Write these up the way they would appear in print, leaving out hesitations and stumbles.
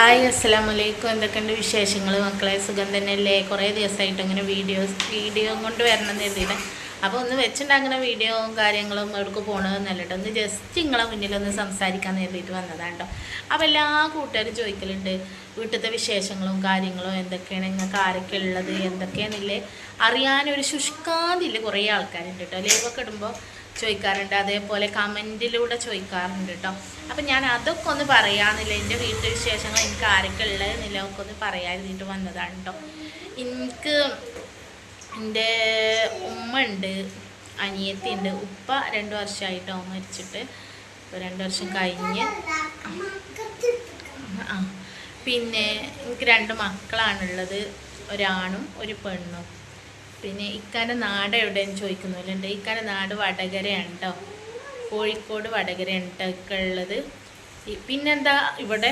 Hi അസ്സലാമലൈക്കും. എന്തൊക്കെയുണ്ട് വിശേഷങ്ങൾ മക്കളെ? സുഖം തന്നെയല്ലേ? കുറേ ദിവസമായിട്ട് അങ്ങനെ വീഡിയോ കൊണ്ട് വരണം എന്ന് കരുതിയിട്ട് അപ്പോൾ ഒന്ന് വെച്ചിട്ടുണ്ടാക്കുന്ന വീഡിയോയും കാര്യങ്ങളും എവിടേക്ക് പോകണമെന്നല്ല കേട്ടോ, ഒന്ന് ജസ്റ്റ് നിങ്ങളെ മുന്നിലൊന്ന് സംസാരിക്കാൻ കരുതിയിട്ട് വന്നതാണ് കേട്ടോ. അപ്പോൾ എല്ലാ കൂട്ടുകാരും ചോദിക്കലുണ്ട് വീട്ടിലത്തെ വിശേഷങ്ങളും കാര്യങ്ങളും എന്തൊക്കെയാണ്, നിങ്ങൾക്ക് ആരൊക്കെ ഉള്ളത് എന്തൊക്കെയാണെന്നില്ലേ അറിയാനൊരു ശുഷ്കാന്തില്ല കുറേ ആൾക്കാരുണ്ട് കേട്ടോ. ലൈവൊക്കെ ഇടുമ്പോൾ ചോദിക്കാറുണ്ട്, അതേപോലെ കമൻറ്റിലൂടെ ചോദിക്കാറുണ്ട് കേട്ടോ. അപ്പം ഞാൻ അതൊക്കെ ഒന്ന് പറയാമെന്നില്ല, എൻ്റെ വീട്ടിലെ വിശേഷങ്ങൾ എനിക്ക് ആരൊക്കെ ഉള്ളതെന്നില്ല ഒക്കെ ഒന്ന് പറയാതിട്ട് വന്നതാണ് കേട്ടോ. എനിക്ക് എൻ്റെ ഉമ്മ ഉണ്ട്, അനിയത്തി ഉണ്ട്, ഉപ്പ 2 വർഷമായിട്ടോ മരിച്ചിട്ട്, ഇപ്പോൾ 2 വർഷം കഴിഞ്ഞ്. പിന്നെ എനിക്ക് 2 മക്കളാണുള്ളത്, ഒരാണും ഒരു പെണ്ണും. പിന്നെ ഇക്കാൻ്റെ നാട് എവിടെയെന്ന് ചോദിക്കുന്നുണ്ട്. ഇക്കാൻ്റെ നാട് വടകരയാണ് കേട്ടോ, കോഴിക്കോട് വടകരയാണ് കേട്ടോ ഒക്കെ ഉള്ളത്. പിന്നെന്താ ഇവിടെ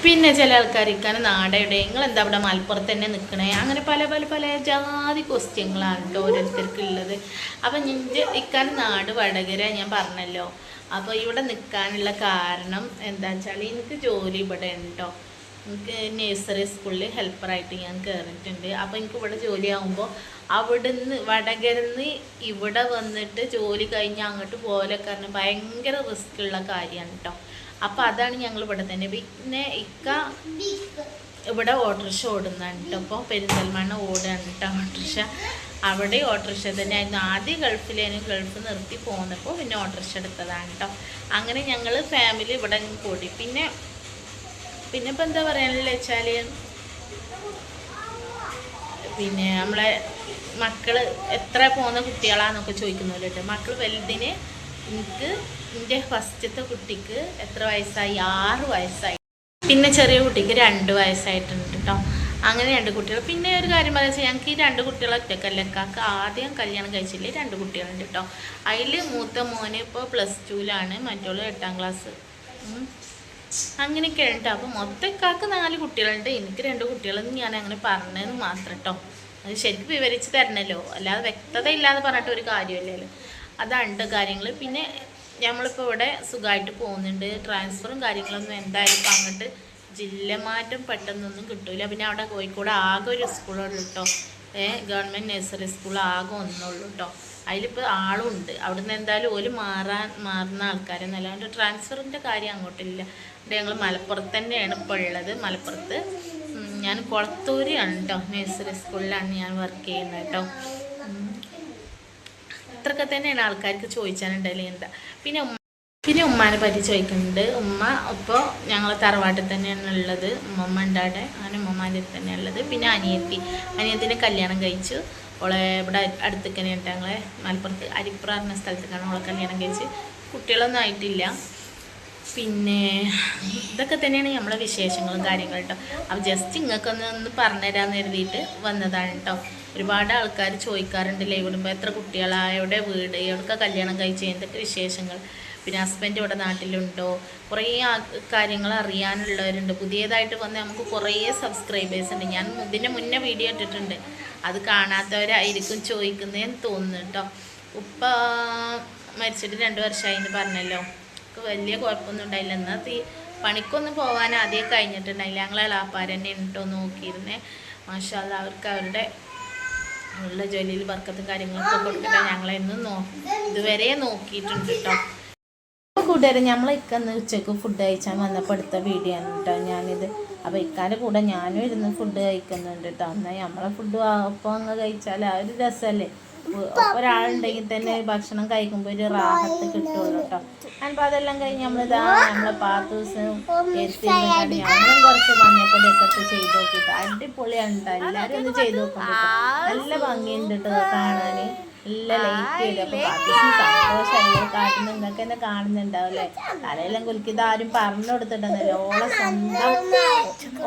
പിന്നെ ചില ആൾക്കാർ ഇക്കാൻ്റെ നാട് എവിടെ, നിങ്ങളെന്താ ഇവിടെ മലപ്പുറത്ത് തന്നെ നിൽക്കണേ, അങ്ങനെ പല പല പല ജാതി ക്വസ്റ്റ്യങ്ങളാണ് കേട്ടോ ഓരോരുത്തർക്കുള്ളത്. അപ്പം എൻ്റെ ഇക്കാൻ്റെ നാട് വടകര ഞാൻ പറഞ്ഞല്ലോ. അപ്പോൾ ഇവിടെ നിൽക്കാനുള്ള കാരണം എന്താ വെച്ചാൽ എനിക്ക് ജോലി ഇവിടെ ഉണ്ടോ, എനിക്ക് നഴ്സറി സ്കൂളിൽ ഹെൽപ്പറായിട്ട് ഞാൻ കയറിയിട്ടുണ്ട്. അപ്പോൾ എനിക്ക് ഇവിടെ ജോലി ആകുമ്പോൾ അവിടുന്ന് വടകരന്ന് ഇവിടെ വന്നിട്ട് ജോലി കഴിഞ്ഞ് അങ്ങോട്ട് പോകലൊക്കെ പറഞ്ഞാൽ ഭയങ്കര റിസ്ക് ഉള്ള കാര്യമാണ് കേട്ടോ. അപ്പോൾ അതാണ് ഞങ്ങൾ ഇവിടെ തന്നെ. പിന്നെ ഇക്ക ഇവിടെ ഓട്ടോറിക്ഷ ഓടുന്നുണ്ട് കേട്ടോ. ഇപ്പോൾ പെരിന്തൽമണ്ണ ഓടുകയാണ് കേട്ടോ ഓട്ടോറിക്ഷ. അവിടെ ഓട്ടോറിക്ഷ തന്നെയായിരുന്നു ആദ്യം. ഗൾഫ് നിർത്തി പോകുന്നപ്പോൾ പിന്നെ ഓട്ടോറിക്ഷ എടുത്തതാണ് കേട്ടോ. അങ്ങനെ ഞങ്ങൾ ഫാമിലി ഇവിടെ കൂടി. പിന്നെ ഇപ്പം എന്താ പറയാനുള്ള വെച്ചാൽ, പിന്നെ നമ്മളെ മക്കൾ എത്ര പോകുന്ന കുട്ടികളാണെന്നൊക്കെ ചോദിക്കുന്നില്ല കേട്ടോ. മക്കൾ വലുതിന് എനിക്ക് എൻ്റെ ഫസ്റ്റത്തെ കുട്ടിക്ക് എത്ര വയസ്സായി, 6 വയസ്സായി. പിന്നെ ചെറിയ കുട്ടിക്ക് 2 വയസ്സായിട്ടുണ്ട് കേട്ടോ. അങ്ങനെ 2 കുട്ടികൾ. പിന്നെ ഒരു കാര്യം പറയാൻ വെച്ചാൽ ഞങ്ങൾക്ക് ഈ 2 കുട്ടികൾ ഒറ്റക്കല്ല, കാക്ക് ആദ്യം കല്യാണം കഴിച്ചില്ലേ 2 കുട്ടികളുണ്ട് കേട്ടോ. അതിൽ മൂത്ത മോന് ഇപ്പോൾ +2ലാണ്, മറ്റോള് 8ാം ക്ലാസ്. അങ്ങനെയൊക്കെ ഉണ്ട്. അപ്പോൾ മൊത്തം കാക്ക് 4 കുട്ടികളുണ്ട്, എനിക്ക് 2 കുട്ടികളെന്ന് ഞാൻ അങ്ങനെ പറഞ്ഞതെന്ന് മാത്രം കേട്ടോ. അത് ശരിക്കും വിവരിച്ച് തരണമല്ലോ, അല്ലാതെ വ്യക്തത ഇല്ലാതെ പറഞ്ഞിട്ട് ഒരു കാര്യമില്ലല്ലോ. അതാണ് കാര്യങ്ങൾ. പിന്നെ നമ്മളിപ്പോൾ ഇവിടെ സുഖമായിട്ട് പോകുന്നുണ്ട്. ട്രാൻസ്ഫറും കാര്യങ്ങളൊന്നും എന്തായാലും ഇപ്പം അങ്ങോട്ട് ജില്ല മാറ്റം പെട്ടെന്നൊന്നും കിട്ടില്ല. പിന്നെ അവിടെ കോഴിക്കോട് ആകെ ഒരു സ്കൂളുള്ളൂ കേട്ടോ, ഗവൺമെൻറ് നഴ്സറി സ്കൂൾ ആകെ ഒന്നുള്ളൂ കേട്ടോ. അതിലിപ്പോൾ ആളുണ്ട്. അവിടുന്ന് എന്തായാലും ഓല് മാറുന്ന ആൾക്കാരെന്നല്ല. അതുകൊണ്ട് ട്രാൻസ്ഫറിൻ്റെ കാര്യം അങ്ങോട്ടില്ല. ഇവിടെ ഞങ്ങൾ മലപ്പുറത്ത് തന്നെയാണ് ഇപ്പോൾ ഉള്ളത്. മലപ്പുറത്ത് ഞാൻ കുളത്തൂരാണ് കേട്ടോ, നഴ്സറി സ്കൂളിലാണ് ഞാൻ വർക്ക് ചെയ്യുന്നത് കേട്ടോ. ഇത്രയൊക്കെ തന്നെയാണ് ആൾക്കാർക്ക് ചോദിച്ചാലുണ്ടല്ലേ എന്താ. പിന്നെ ഉമ്മാനെ പറ്റി ചോദിക്കുന്നുണ്ട്. ഉമ്മ ഇപ്പോൾ ഞങ്ങൾ തറവാട്ടിൽ തന്നെയാണ് ഉള്ളത്. ഉമ്മ ഉണ്ടാടെ, അങ്ങനെ ഉമ്മമാൻ്റെ അടുത്ത് തന്നെയാണ് ഉള്ളത്. പിന്നെ അനിയത്തിനെ കല്യാണം കഴിച്ചു. ഓളെ ഇവിടെ അടുത്ത് തന്നെയാണ് ഞങ്ങളെ മലപ്പുറത്ത് അരിപ്പുറ പറഞ്ഞ സ്ഥലത്തേക്കാണ് ഓളെ കല്യാണം കഴിച്ച്. കുട്ടികളൊന്നും ആയിട്ടില്ല. പിന്നെ ഇതൊക്കെ തന്നെയാണ് നമ്മളെ വിശേഷങ്ങളും കാര്യങ്ങളും കേട്ടോ. അപ്പോൾ ജസ്റ്റ് ഇങ്ങൾക്കൊന്ന് പറഞ്ഞുതരാമെന്ന് കരുതിയിട്ട് വന്നതാണ് കേട്ടോ. ഒരുപാട് ആൾക്കാർ ചോദിക്കാറുണ്ട് ലൈവ് ഇടുമ്പോൾ എത്ര കുട്ടികളാണ്, എവിടെ വീട്, എവിടെയൊക്കെ കല്യാണം കഴിച്ച്, എന്തൊക്കെ വിശേഷങ്ങൾ, പിന്നെ ഹസ്ബൻഡ് ഇവിടെ നാട്ടിലുണ്ടോ, കുറേ കാര്യങ്ങൾ അറിയാനുള്ളവരുണ്ട്. പുതിയതായിട്ട് വന്ന് നമുക്ക് കുറേ സബ്സ്ക്രൈബേഴ്സ് ഉണ്ട്. ഞാൻ ഇതിൻ്റെ മുന്നേ വീഡിയോ ഇട്ടിട്ടുണ്ട്, അത് കാണാത്തവരായിരിക്കും ചോദിക്കുന്നതെന്ന് തോന്നുന്നു കേട്ടോ. ഉപ്പ മരിച്ചിട്ട് 2 വർഷമായി എന്ന് പറഞ്ഞല്ലോ. വലിയ കുഴപ്പമൊന്നും ഉണ്ടായില്ല. എന്നാൽ പണിക്കൊന്നും പോകാൻ ആദ്യം കഴിഞ്ഞിട്ടുണ്ടായില്ല. ഞങ്ങളെ എളാപ്പാർ തന്നെ ഉണ്ടോ നോക്കിയിരുന്നേ. മാഷാ അല്ലാഹ് അവർക്ക് അവരുടെ ഉള്ള ജോലിയിൽ വർക്കത്തും കാര്യങ്ങളൊക്കെ കൊടുത്തിട്ട് ഞങ്ങളെന്നും ഇതുവരെ നോക്കിയിട്ടുണ്ട് കേട്ടോ. കൂട്ടുകാരെ, നമ്മൾ ഇക്കന്ന് ഉച്ചക്ക് ഫുഡ് കഴിച്ചാൽ വന്നപ്പോൾ എടുത്ത വീഡിയോ ആണ് കേട്ടോ ഞാനിത്. അപ്പോൾ ഇക്കാൻ്റെ കൂടെ ഞാനും ഇരുന്ന് ഫുഡ് കഴിക്കുന്നുണ്ട് കേട്ടോ. എന്നാൽ നമ്മളെ ഫുഡ് ഒപ്പം അങ്ങ് കഴിച്ചാൽ ആ ഒരു രസമല്ലേ. ഒരാളുണ്ടെങ്കിൽ തന്നെ ഭക്ഷണം കഴിക്കുമ്പോൾ ഒരു റാഹത്ത് കിട്ടുള്ളൂ കേട്ടോ. അപ്പോൾ അതെല്ലാം കഴിഞ്ഞ് നമ്മളിതാ നമ്മളെ പാത്തൂസും എത്തിയും നമ്മളും കുറച്ച് മഞ്ഞപ്പൊടിയൊക്കെ ഇട്ട് ചെയ്ത് നോക്കിയിട്ട് അടിപൊളിയാണ് കേട്ടോ. എല്ലാവരും ഒന്ന് ചെയ്ത് നോക്കാൻ നല്ല ഭംഗിയുണ്ട് കേട്ടോ കാണാൻ. നല്ല ലൈറ്റ് ചെയ്ത്. അപ്പോൾ പാത്തൂസിന് സന്തോഷമായി. കാട്ടിൽ നിങ്ങൾക്ക് തന്നെ കാണുന്നുണ്ടാവില്ലേ, തലയെല്ലാം കുലുക്കി. ഇതാരും പറഞ്ഞു കൊടുത്തിട്ടൊന്നുമില്ല,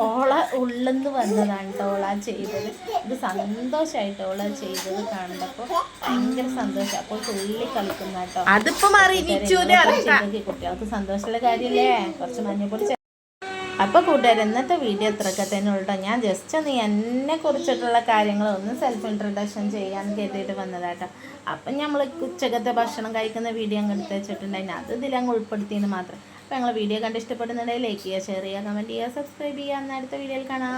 ഓള ഉള്ളെന്ന് വന്നതാണ് കേട്ടോ ഓള ചെയ്തത്. ഇത് സന്തോഷമായിട്ട് ഓള ചെയ്തത് കാണുമ്പോൾ ഭയങ്കര സന്തോഷം. അപ്പോൾ തുള്ളി കളിക്കുന്ന കേട്ടോ. കുട്ടികൾക്ക് സന്തോഷമുള്ള കാര്യമല്ലേ, കുറച്ച് മഞ്ഞപ്പൊടി. അപ്പോൾ കൂട്ടുകാർ, ഇന്നത്തെ വീഡിയോ ഇത്രയൊക്കെ തന്നെ ഉള്ളൂ. ഞാൻ ജസ്റ്റ് ഒന്ന് എന്നെ കുറിച്ചിട്ടുള്ള കാര്യങ്ങൾ ഒന്ന് സെൽഫ് ഇൻട്രൊഡക്ഷൻ ചെയ്യാൻ കരുതിയിട്ട് വന്നതാട്ടോ. അപ്പം നമ്മൾ ഉച്ചക്കത്തെ ഭക്ഷണം കഴിക്കുന്ന വീഡിയോ അങ്ങ് എടുത്ത് വെച്ചിട്ടുണ്ടായിരുന്നു, അത് ഇതിലങ്ങ് ഉൾപ്പെടുത്തിയെന്ന് മാത്രം. അപ്പോൾ ഞങ്ങൾ വീഡിയോ കണ്ട് ഇഷ്ടപ്പെടുന്നുണ്ടെങ്കിൽ ലൈക്ക് ചെയ്യുക, ഷെയർ ചെയ്യുക, കമൻറ്റ് ചെയ്യുക, സബ്സ്ക്രൈബ് ചെയ്യുക. എന്നാൽ അടുത്ത വീഡിയോയിൽ കാണാം.